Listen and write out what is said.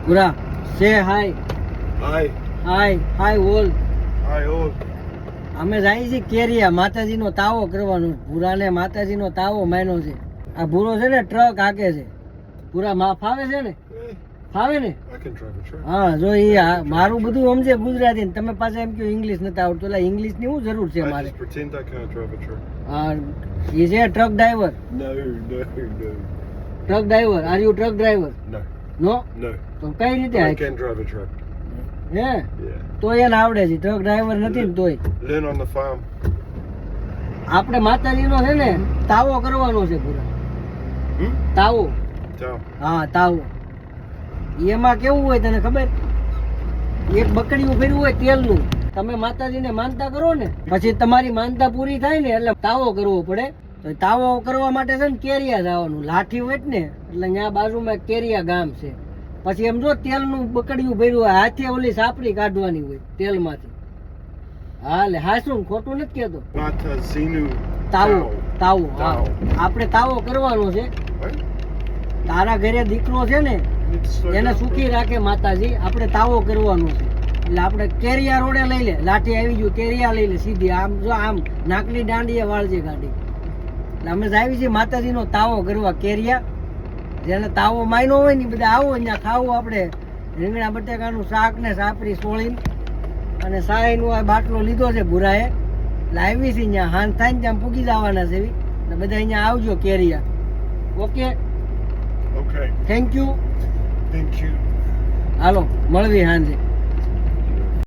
Pura, say hi. Hi. Hi. Hi all. Hi all. અમે જાય છે કેરિયા માતાજીનો તાવો કરવાનો. ભૂરાને માતાજીનો તાવો માન્યો છે. આ ભૂરો છે ને ટ્રક હાકે છે. પૂરા માં ફાવે છે ને? ફાવે ને? I can drive a truck. હા જો ઈ મારું બધું સમજે ગુજરાતી ને તમે પાછા એમ કહો ઇંગ્લિશ નથી આવડતું. એટલે ઇંગ્લિશ ની શું જરૂર છે I મારે? just pretend I can't drive a truck. હા ઈ છે truck driver. No. Truck driver. Are you truck driver? No. No? No. તો કઈ રીતે I હાકે? can drive a truck. હે? Yeah. તો એને આવડે છે. ટ્રક ડ્રાઈવર નથી ને તોય. Learn on the farm. આપણે માતાજીનો છે ને તાવો કરવાનો છે પૂરા. તાવો. Tell. હા તાવો. એમાં કેવું હોય તને ખબર? એક બકડીયું ફેરવું હોય તેલનું. તમે માતાજીને માનતા કરો ને પછી તમારી માનતા પૂરી થાય ને એટલે તાવો કરવો પડે. તો તાવો કરવા માટે છે ને કેરિયા જવાનું. લાઠી હોય ને એટલે ત્યાં બાજુમાં કેરિયા ગામ છે. પછી એમ જો તેલનું બકડીયું ભર્યું હોય હાથે ઓલી સાપડી કાઢવાની હોય તેલમાંથી. હા લે હાસું ખોટું નથી કહેતો. Mata Zinu. તાવો તાવો હા તાવો. આપણે તાવો કરવાનો છે. What? તારા ઘરે દીકરો છે ને It's so એને dumb. સુખી રાખે માતાજી. આપણે તાવો કરવાનો છે એટલે આપણે કેરિયા રોડે લઈ લે. લાઠી આવી ગયું કેરિયા લઈ લે સીધી આમ જો આમ નાકની દાંડીએ વાળજે ગાડી. એટલે અમે આવી છીએ માતાજીનો તાવો કરવા કેરિયા. જેને તાવો માયનો હોય ને બધા આવો અહીંયા ખાવું આપણે રીંગણા બટાકાનું શાક ને સાપરી સોળીને અને સાયનો આ બાટલો લીધો છે ભૂરાએ. એટલે આવી છે અહીંયા હાન થાય ને ત્યાં પૂગી જવાના છે એવી. એટલે બધા અહીંયા આવજો Keriya. Okay Okay. Thank you. Thank you. હાલો મળવી સાંજે.